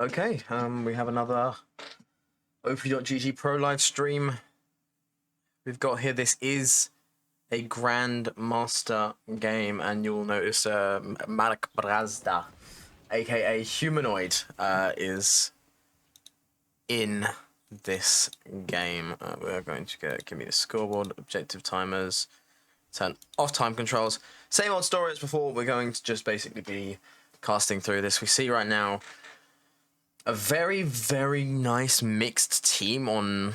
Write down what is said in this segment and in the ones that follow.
Okay, we have another OP.GG Pro live stream. We've got here, this is a Grandmaster game, and you'll notice Mark Brazda, aka Humanoid, is in this game. We're going to give me the scoreboard, objective timers, turn off time controls. Same old story as before. We're going to just basically be casting through this. We see right now a very, very nice mixed team on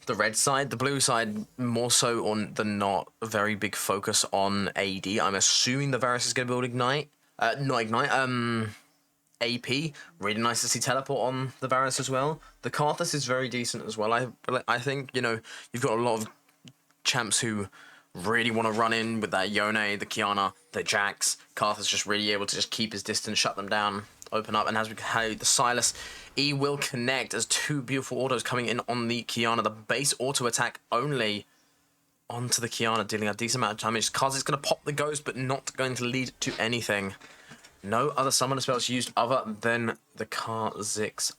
the red side. The blue side, more so on than not, a very big focus on AD. I'm assuming the Varus is going to build Ignite. Not Ignite, AP. Really nice to see Teleport on the Varus as well. The Karthus is very decent as well. I think, you know, you've got a lot of champs who really want to run in with that Yone, the Kiana, the Jax. Karthus just really able to just keep his distance, shut them down, open up, and as we had the Silas, E will connect as two beautiful autos coming in on the Kiana. The base auto attack only onto the Kiana, dealing a decent amount of damage. Kha'Zix's going to pop the Ghost, but not going to lead to anything. No other summoner spells used other than the Kha'Zix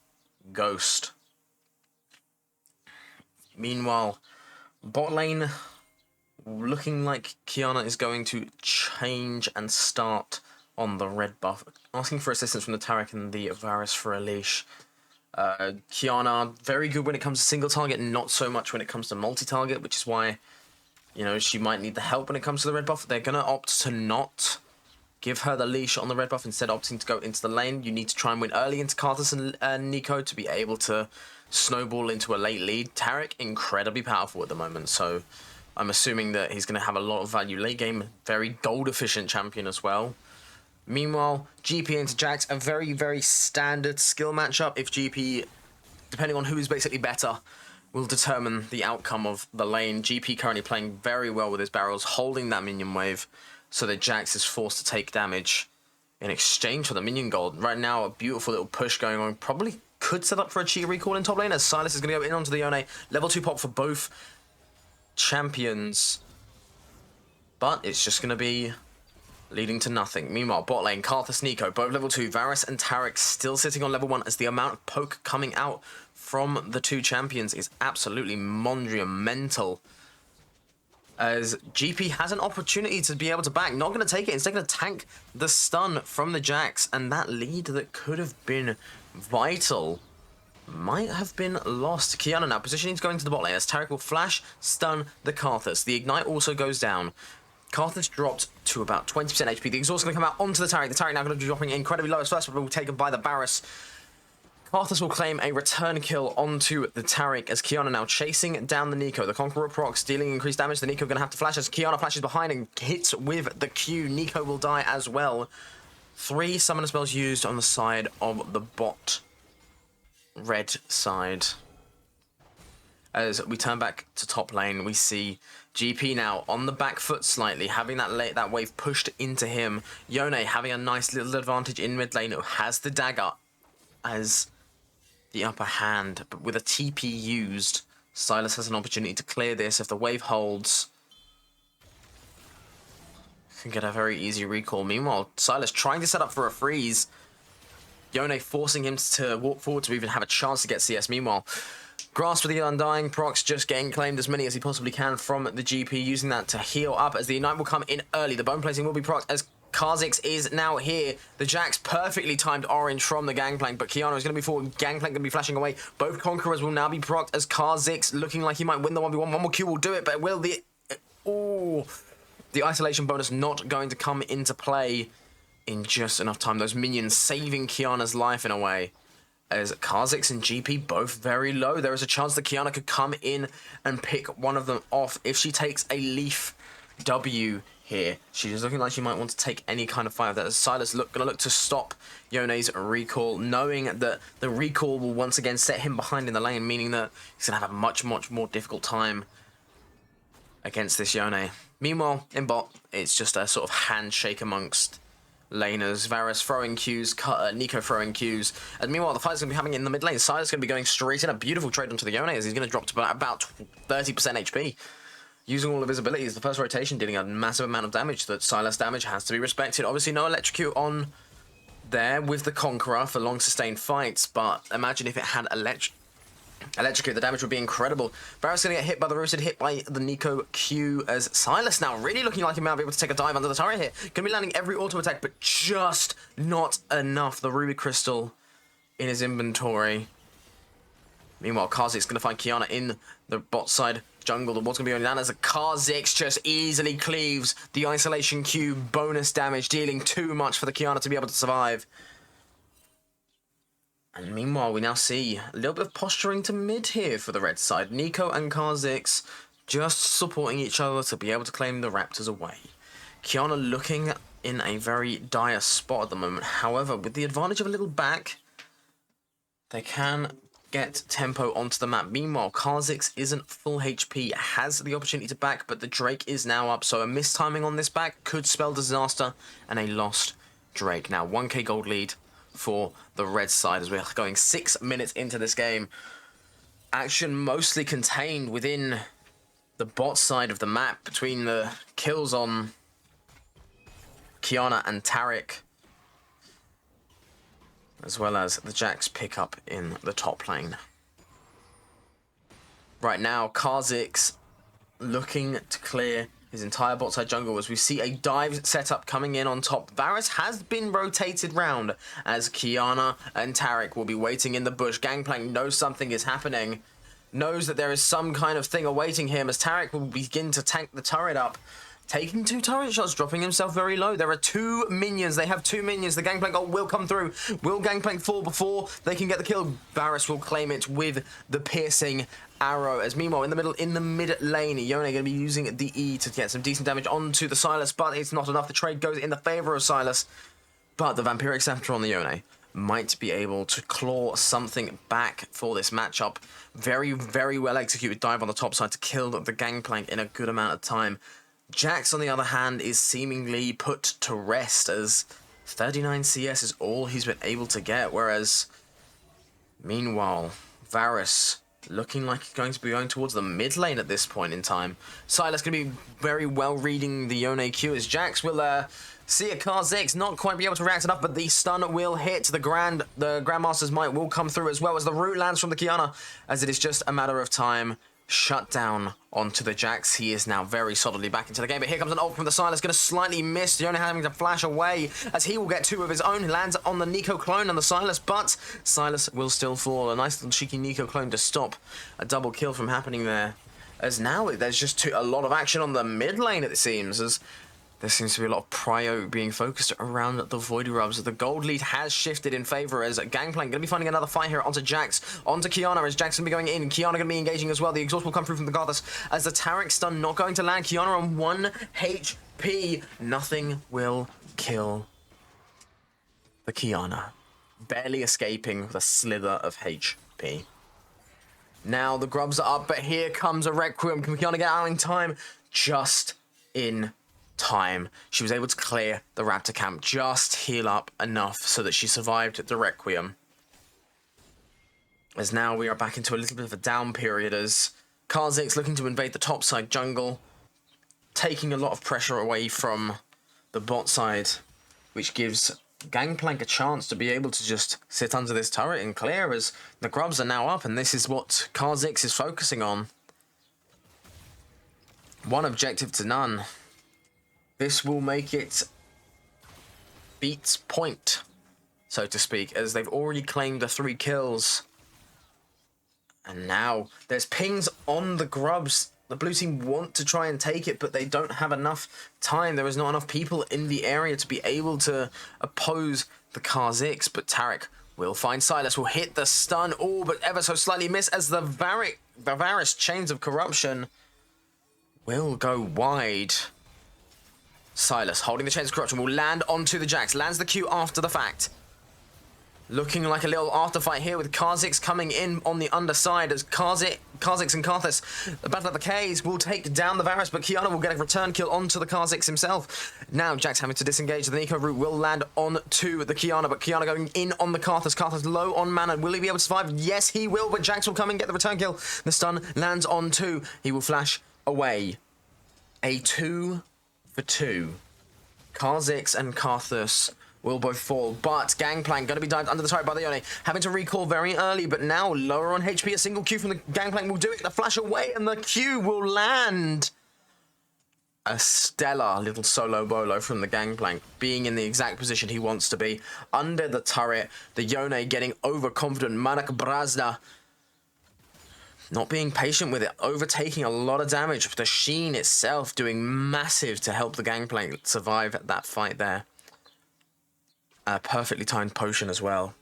Ghost. Meanwhile, bot lane, looking like Kiana is going to change and start on the red buff, asking for assistance from the Taric and the Varus for a leash. Kiana, very good when it comes to single target, not so much when it comes to multi-target, which is why, you know, she might need the help when it comes to the red buff. They're going to opt to not give her the leash on the red buff, instead opting to go into the lane. You need to try and win early into Karthus and Nico to be able to snowball into a late lead. Taric, incredibly powerful at the moment, so I'm assuming that he's going to have a lot of value late game. Very gold efficient champion as well. Meanwhile, GP into Jax, a very, very standard skill matchup. If GP, depending on who is basically better, will determine the outcome of the lane. GP currently playing very well with his barrels, holding that minion wave, so that Jax is forced to take damage in exchange for the minion gold. Right now, a beautiful little push going on. Probably could set up for a cheat recall in top lane, as Silas is going to go in onto the Yone. Level 2 pop for both champions. But it's just going to be leading to nothing. Meanwhile, bot lane, Karthus, Nico, both level 2. Varus and Taric still sitting on level 1, as the amount of poke coming out from the two champions is absolutely monumental. As GP has an opportunity to be able to back, not going to take it. Instead, going to tank the stun from the Jax, and that lead that could have been vital might have been lost. Kiana now positioning to go into the bot lane, as Taric will flash, stun the Karthus. The Ignite also goes down. Karthus dropped to about 20% HP. The exhaust is going to come out onto the Taric. The Taric now going to be dropping incredibly low as first, but will be taken by the Varus. Karthus will claim a return kill onto the Taric, as Kiana now chasing down the Nico. The Conqueror procs, dealing increased damage. The Nico going to have to flash, as Kiana flashes behind and hits with the Q. Nico will die as well. 3 summoner spells used on the side of the bot red side. As we turn back to top lane, we see GP now on the back foot slightly, having that wave pushed into him. Yone having a nice little advantage in mid lane, who has the dagger as the upper hand, but with a TP used, Silas has an opportunity to clear this. If the wave holds, can get a very easy recall. Meanwhile, Silas trying to set up for a freeze. Yone forcing him to walk forward to even have a chance to get CS. Meanwhile, Grasp of the Undying, Prox just getting claimed as many as he possibly can from the GP, using that to heal up, as the Ignite will come in early. The bone placing will be Prox, as Kha'Zix is now here. The Jax perfectly timed orange from the Gangplank, but Kiana is going to be forward. Gangplank going to be flashing away. Both Conquerors will now be procced, as Kha'Zix looking like he might win the 1v1. One more Q will do it, but will the... Oh, the isolation bonus not going to come into play in just enough time. Those minions saving Kiana's life in a way, as Kha'Zix and GP both very low. There is a chance that Kiana could come in and pick one of them off if she takes a Leaf W here. She's looking like she might want to take any kind of fight. That Silas gonna look to stop Yone's recall, knowing that the recall will once again set him behind in the lane, meaning that he's gonna have a much, much more difficult time against this Yone. Meanwhile, in bot, it's just a sort of handshake amongst laners. Varus throwing Qs, Nico throwing Qs. And meanwhile, the fight's going to be happening in the mid lane. Silas going to be going straight in. A beautiful trade onto the Yone, as he's going to drop to about 30% HP. Using all of his abilities, the first rotation dealing a massive amount of damage. That Silas damage has to be respected. Obviously, no electrocute on there with the Conqueror for long sustained fights, but imagine if it had Electrocute, the damage would be incredible. Varus going to get hit by the Roosted, hit by the Nico Q, as Silas now really looking like he might be able to take a dive under the turret here. Going to be landing every auto attack, but just not enough. The Ruby Crystal in his inventory. Meanwhile, Kha'Zix's going to find Qiyana in the bot side jungle. The ward's going to be on down as a Kha'Zix just easily cleaves the Isolation Q bonus damage, dealing too much for the Qiyana to be able to survive. And meanwhile, we now see a little bit of posturing to mid here for the red side. Nico and Kha'Zix just supporting each other to be able to claim the Raptors away. Qiyana looking in a very dire spot at the moment. However, with the advantage of a little back, they can get tempo onto the map. Meanwhile, Kha'Zix isn't full HP, has the opportunity to back, but the Drake is now up, so a mistiming on this back could spell disaster and a lost Drake. Now, 1k gold lead for the red side as we're going 6 minutes into this game. Action mostly contained within the bot side of the map between the kills on Qiyana and Taric, as well as the Jax pickup in the top lane. Right now, Kha'Zix looking to clear his entire bot side jungle as we see a dive setup coming in on top. Varus has been rotated round as Qiyana and Taric will be waiting in the bush. Gangplank knows something is happening, knows that there is some kind of thing awaiting him as Taric will begin to tank the turret up. Taking 2 turret shots, dropping himself very low. There are 2 minions. They have 2 minions. The Gangplank ult will come through. Will Gangplank fall before they can get the kill? Varus will claim it with the piercing arrow. As meanwhile, in the mid lane, Yone going to be using the E to get some decent damage onto the Silas, but it's not enough. The trade goes in the favor of Silas, but the Vampiric Scepter on the Yone might be able to claw something back for this matchup. Very, very well executed dive on the top side to kill the Gangplank in a good amount of time. Jax, on the other hand, is seemingly put to rest as 39 CS is all he's been able to get, whereas meanwhile, Varus looking like he's going to be going towards the mid lane at this point in time. Silas going to be very well reading the Yone Q as Jax will see a Kha'Zix not quite be able to react enough, but the stun will hit. The Grandmaster's might will come through as well as the root lands from the Qiyana, as it is just a matter of time. Shut down onto the Jax. He is now very solidly back into the game, but here comes an ult from the Silas, going to slightly miss. The only having to flash away as he will get 2 of his own. He lands on the Nico clone and the Silas, but Silas will still fall. A nice little cheeky Nico clone to stop a double kill from happening there. As now there's just a lot of action on the mid lane, it seems, as there seems to be a lot of prio being focused around the Void Rubs. The gold lead has shifted in favor as Gangplank going to be finding another fight here onto Jax, onto Qiyana as Jax going to be going in. Qiyana going to be engaging as well. The exhaust will come through from the Goddess as the Taric stun not going to land. Qiyana on 1 HP. Nothing will kill the Qiyana. Barely escaping with a slither of HP. Now the grubs are up, but here comes a Requiem. Can Qiyana get out in time? Just in time. She was able to clear the Raptor camp, just heal up enough so that she survived the Requiem. As now we are back into a little bit of a down period as Kha'Zix looking to invade the top side jungle, taking a lot of pressure away from the bot side, which gives Gangplank a chance to be able to just sit under this turret and clear as the grubs are now up, and this is what Kha'Zix is focusing on. One objective to none. This will make it beats point, so to speak, as they've already claimed the 3 kills. And now there's pings on the grubs. The blue team want to try and take it, but they don't have enough time. There is not enough people in the area to be able to oppose the Kha'Zix, but Taric will find Silas, will hit the stun, but ever so slightly miss as the Varus Chains of Corruption will go wide. Silas, holding the Chains of Corruption, will land onto the Jax. Lands the Q after the fact. Looking like a little afterfight here with Kha'Zix coming in on the underside as Kha'Zix and Karthus, the Battle of the K's, will take down the Varus, but Qiyana will get a return kill onto the Kha'Zix himself. Now Jax having to disengage. The Nico root will land onto the Qiyana, but Qiyana going in on the Karthus. Karthus low on mana. Will he be able to survive? Yes, he will, but Jax will come and get the return kill. The stun lands on 2. He will flash away. A 2 for 2. Kha'Zix and Karthus will both fall, but Gangplank going to be dived under the turret by the Yone, having to recall very early, but now lower on HP. A single Q from the Gangplank will do it. The flash away, and the Q will land. A stellar little solo bolo from the Gangplank, being in the exact position he wants to be. Under the turret, the Yone getting overconfident. Manak Brazda not being patient with it, overtaking a lot of damage. The Sheen itself doing massive to help the Gangplank survive that fight there. A perfectly timed potion as well.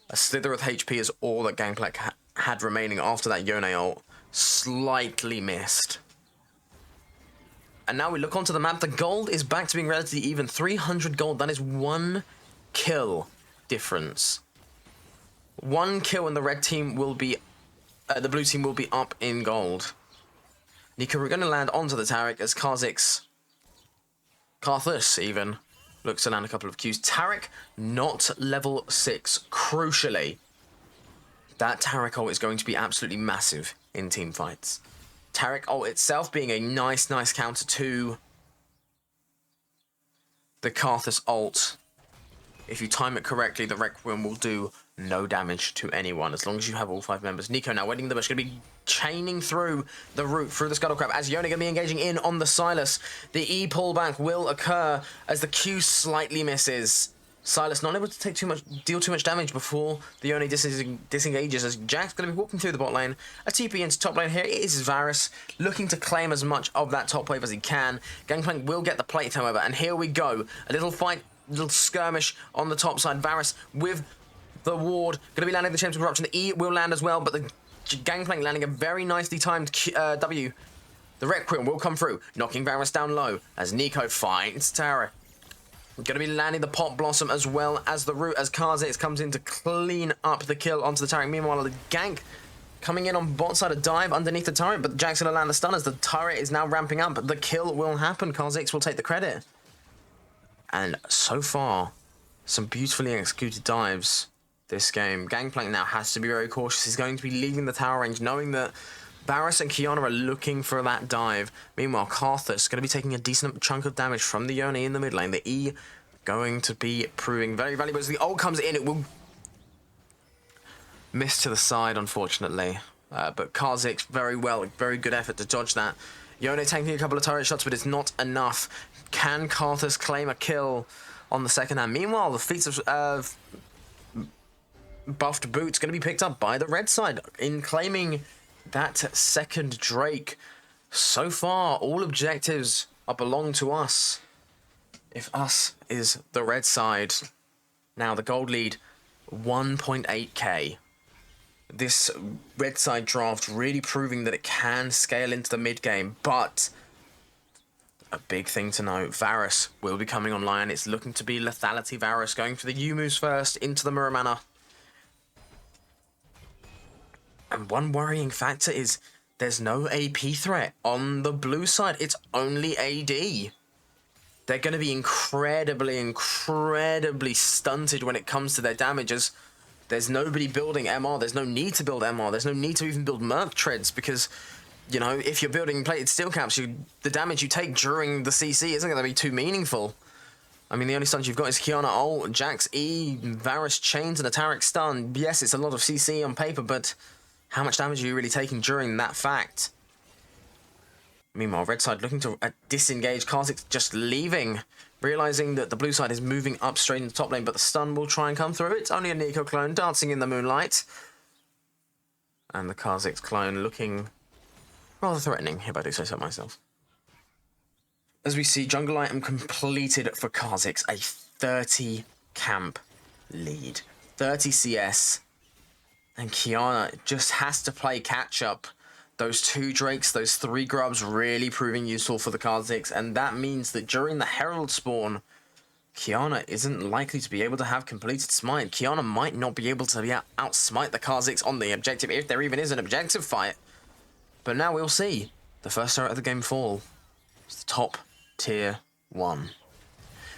A slither of HP is all that Gangplank had remaining after that Yone ult. Slightly missed. And now we look onto the map. The gold is back to being relatively even. 300 gold. That is 1 kill difference. 1 kill and the red team will be... the blue team will be up in gold. Nico, we're going to land onto the Taric as Karthus even looks to land a couple of Qs. Taric not level 6. Crucially, that Taric ult is going to be absolutely massive in team fights. Taric ult itself being a nice counter to the Karthus ult. If you time it correctly, the Requiem will do no damage to anyone as long as you have all 5 members. Nico now waiting in the bush, going to be chaining through the route, through the Scuttlecrab, as Yone going to be engaging in on the Silas. The E pullback will occur as the Q slightly misses. Silas not able to take deal too much damage before the Yone disengages as Jack's going to be walking through the bot lane. A TP into top lane here. It is Varus looking to claim as much of that top wave as he can. Gangplank will get the plate, however, and here we go. A little fight, a little skirmish on the top side. Varus with the ward, going to be landing the Champion Corruption. The E will land as well, but the Gangplank landing a very nicely timed W. The Requiem will come through, knocking Varus down low as Nico finds Tara. Going to be landing the Pot Blossom as well as the root as Karthus comes in to clean up the kill onto the Taric. Meanwhile, the gank coming in on bot side, a dive underneath the turret, but Jack's going to land the stun as the turret is now ramping up. The kill will happen. Karthus will take the credit. And so far, some beautifully executed dives this game. Gangplank now has to be very cautious. He's going to be leaving the tower range, knowing that Varus and Kiana are looking for that dive. Meanwhile, Karthus going to be taking a decent chunk of damage from the Yone in the mid lane. The E going to be proving very valuable. As the ult comes in, it will miss to the side, unfortunately. But Karthus, very good effort to dodge that. Yone tanking a couple of turret shots, but it's not enough. Can Karthus claim a kill on the second hand? Meanwhile, the feats of buffed boots going to be picked up by the red side in claiming that second Drake. So far, all objectives belong to us. If us is the red side. Now the gold lead, 1.8k. This red side draft really proving that it can scale into the mid game, but a big thing to note, Varus will be coming online. It's looking to be lethality Varus going for the U-moves first into the Mirror Mana. And one worrying factor is there's no AP threat on the blue side. It's only AD. They're going to be incredibly stunted when it comes to their damages. There's nobody building MR. There's no need to build MR. There's no need to even build Merc Treads because, you know, if you're building plated steel caps, the damage you take during the CC isn't going to be too meaningful. I mean, the only stuns you've got is Kiana ult, Jax E, Varus chains, and a Taric stun. Yes, it's a lot of CC on paper, but how much damage are you really taking during that fact? Meanwhile, red side looking to disengage. Karthus just leaving, realizing that the blue side is moving up straight into top lane, but the stun will try and come through. It's only a Nico clone dancing in the moonlight. And the Karthus clone looking rather threatening, if I do say so myself. As we see, jungle item completed for Karthus, a 30 camp lead. 30 CS. And Kiana just has to play catch-up. Those 2 Drakes, those 3 Grubs really proving useful for the Karthus, and that means that during the Herald spawn, Kiana isn't likely to be able to have completed smite. Kiana might not be able to outsmite the Karthus on the objective, if there even is an objective fight. But now we'll see. The first turret of the game fall. It's the top tier 1.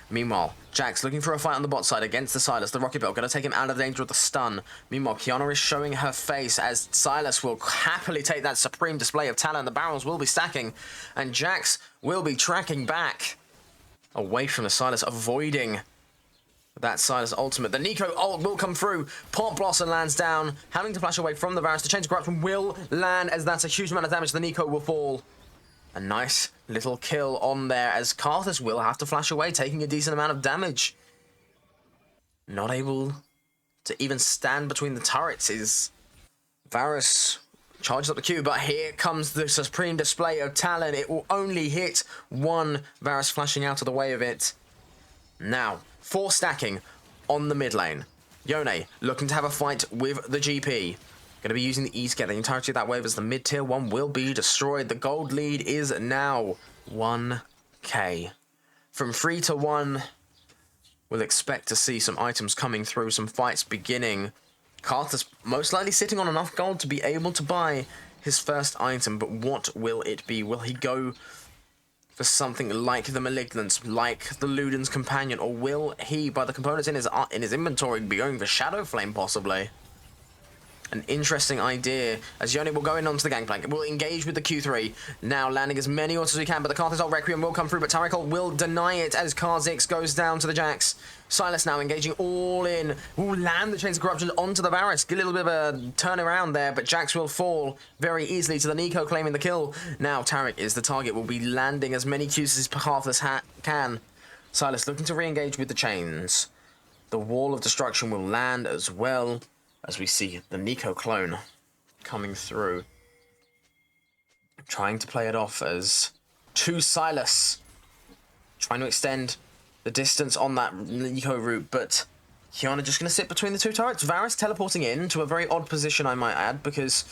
Meanwhile, Jax looking for a fight on the bot side against the Silas. The Rocket Belt going to take him out of danger with the stun. Meanwhile, Kiana is showing her face as Silas will happily take that supreme display of talent. The barrels will be stacking, and Jax will be tracking back away from the Silas, avoiding That Silas ultimate. The Nico ult will come through. Pop Blossom lands down, having to flash away from the Varus. The Chains of Corruption will land as that's a huge amount of damage. The Nico will fall. A nice little kill on there as Karthus will have to flash away, taking a decent amount of damage. Not able to even stand between the turrets is Varus. Charges up the Q, but here comes the supreme display of talent. It will only hit one. Varus flashing out of the way of it. Now, 4 stacking on the mid lane. Yone looking to have a fight with the GP. Going to be using the E to get the entirety of that wave as the mid tier 1 will be destroyed. The gold lead is now 1k. From 3 to 1, we'll expect to see some items coming through, some fights beginning. Karthus most likely sitting on enough gold to be able to buy his first item, but what will it be? Will he go for something like the Malignance, like the Luden's Companion, or will he, by the components in his inventory, be going for Shadow Flame possibly? An interesting idea, as Yone will go in onto the gangplank. It will engage with the Q3, now landing as many autos as we can, but the Karthus ult Requiem will come through, but Tarek will deny it as Kha'Zix goes down to the Jax. Silas now engaging all in, will land the Chains of Corruption onto the Varus. A little bit of a turnaround there, but Jax will fall very easily to the Nico claiming the kill. Now Tarek is the target, will be landing as many Qs as Karthus can. Silas looking to re-engage with the Chains. The Wall of Destruction will land as well, as we see the Nico clone coming through. Trying to play it off as 2 Silas. Trying to extend the distance on that Nico route, but Kiana just going to sit between the 2 turrets. Varus teleporting in to a very odd position, I might add, because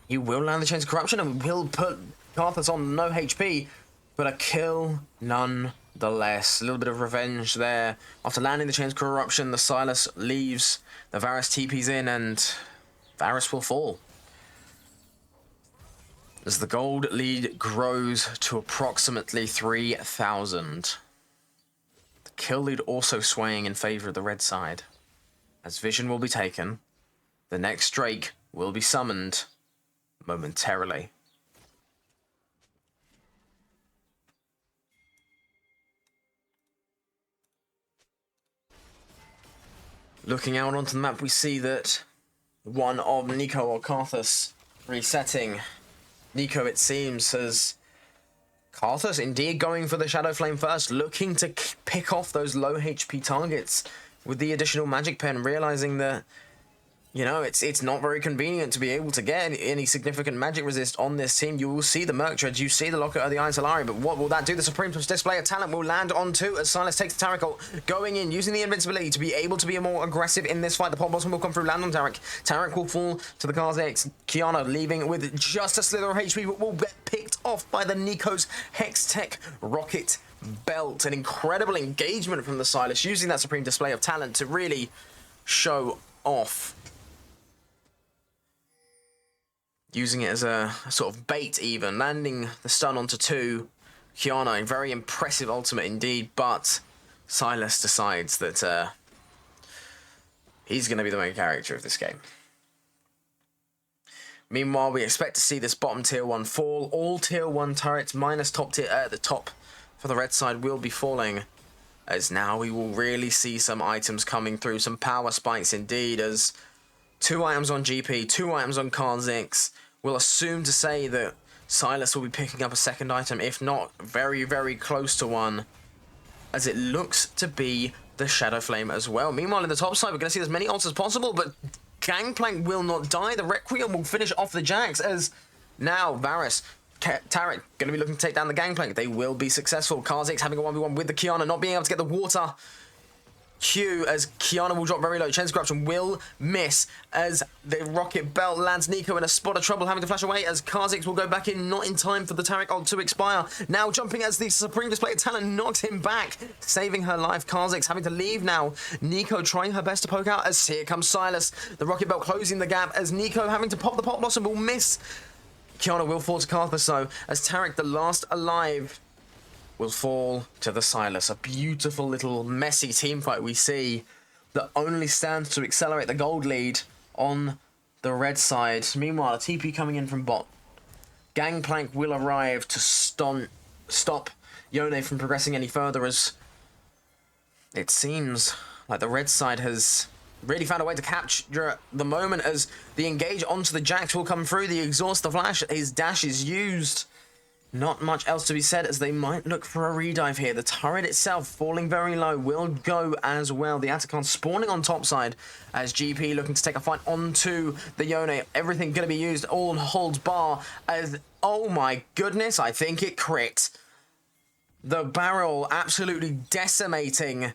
he will land the Chains of Corruption and will put Karthus on no HP, but a kill nonetheless. A little bit of revenge there. After landing the Chains of Corruption, the Silas leaves. The Varus TP's in and Varus will fall. As the gold lead grows to approximately 3,000. The kill lead also swaying in favour of the red side. As vision will be taken, the next Drake will be summoned momentarily. Looking out onto the map, we see that one of Nico or Karthus resetting. Nico, it seems, has Karthus indeed going for the Shadow Flame first, looking to pick off those low HP targets with the additional magic pen, realizing that, you know, it's not very convenient to be able to get any significant magic resist on this team. You will see the Merc Treads, you see the Locket of the Iron Solari, but what will that do? The Supreme Display of Talent will land onto as Silas takes the Tarek ult, going in, using the invincibility to be able to be more aggressive in this fight. The Pop Blossom will come through, land on Tarek. Tarek will fall to the Kha'Zix. Kiana leaving with just a slither of HP, but will get picked off by the Nico's Hextech Rocket Belt. An incredible engagement from the Silas, using that Supreme Display of Talent to really show off. Using it as a sort of bait even, landing the stun onto 2. Kiana, a very impressive ultimate indeed, but Silas decides that he's going to be the main character of this game. Meanwhile, we expect to see this bottom tier 1 fall. All tier 1 turrets minus top tier at the top for the red side will be falling, as now we will really see some items coming through, some power spikes indeed, as 2 items on GP, 2 items on Kha'Zix. We'll assume to say that Silas will be picking up a second item, if not very, very close to one, as it looks to be the Shadow Flame as well. Meanwhile, in the top side, we're going to see as many ults as possible, but Gangplank will not die. The Requiem will finish off the Jax, as now Varus, Tarek, going to be looking to take down the Gangplank. They will be successful. Kha'Zix having a 1v1 with the Kiana, not being able to get the water. Q as Kiana will drop very low. Chains of Corruption will miss as the Rocket Belt lands Nico in a spot of trouble, having to flash away as Kha'Zix will go back in, not in time for the Tarek ult to expire. Now jumping as the Supreme Display of Talent knocks him back, saving her life. Kha'Zix having to leave now. Nico trying her best to poke out as here comes Silas. The Rocket Belt closing the gap as Nico having to pop the Pop Blossom will miss. Kiana will fall to Karthus though, as Tarek, the last alive, will fall to the Silas. A beautiful little messy team fight we see that only stands to accelerate the gold lead on the red side. Meanwhile, a TP coming in from bot. Gangplank will arrive to stop Yone from progressing any further, as It seems like the red side has really found a way to capture the moment as the engage onto the Jax will come through. The exhaust, the flash, his dash is used. Not much else to be said as they might look for a redive here. The turret itself falling very low will go as well. The Atacon spawning on top side as GP looking to take a fight onto the Yone. Everything going to be used, all holds bar as, oh my goodness, I think it crit. The barrel absolutely decimating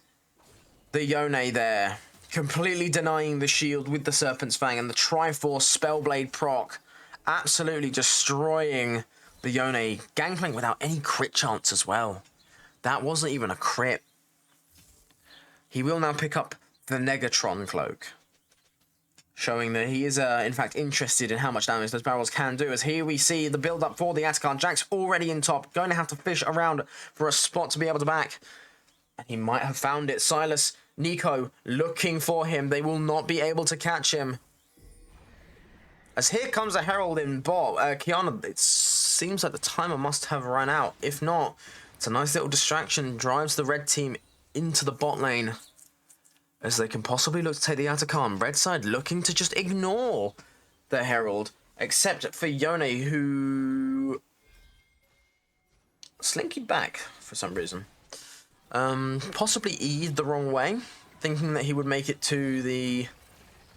the Yone there. Completely denying the shield with the Serpent's Fang and the Triforce Spellblade proc. Absolutely destroying the Yone. Gangplank without any crit chance as well. That wasn't even a crit. He will now pick up the Negatron Cloak, showing that he is, in fact, interested in how much damage those barrels can do. As here we see the build-up for the Atacon. Jax already in top. Going to have to fish around for a spot to be able to back. And he might have found it. Silas, Nico looking for him. They will not be able to catch him. As here comes a Herald in bot. Kiana, it seems like the timer must have run out. If not, it's a nice little distraction. Drives the red team into the bot lane as they can possibly look to take the Atacon. Red side looking to just ignore the Herald, except for Yone, who slinky back for some reason. Possibly E'd the wrong way, thinking that he would make it to the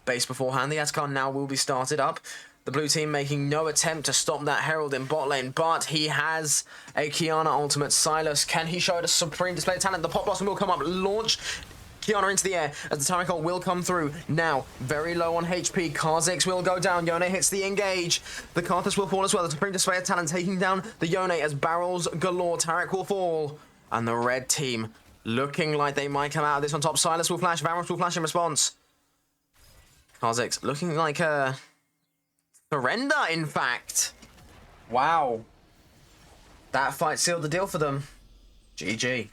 base beforehand. The Atacon now will be started up. The blue team making no attempt to stop that Herald in bot lane, but he has a Kiana ultimate. Silas, can he show it a supreme display of talent? The pop blossom will come up, launch Kiana into the air as the Tyrant will come through. Now, very low on HP. Kha'Zix will go down. Yone hits the engage. The Karthus will fall as well. The supreme display of talent taking down the Yone as barrels galore. Tarek will fall. And the red team looking like they might come out of this on top. Silas will flash. Varus will flash in response. Kha'Zix looking like a surrender, in fact. Wow. That fight sealed the deal for them. GG.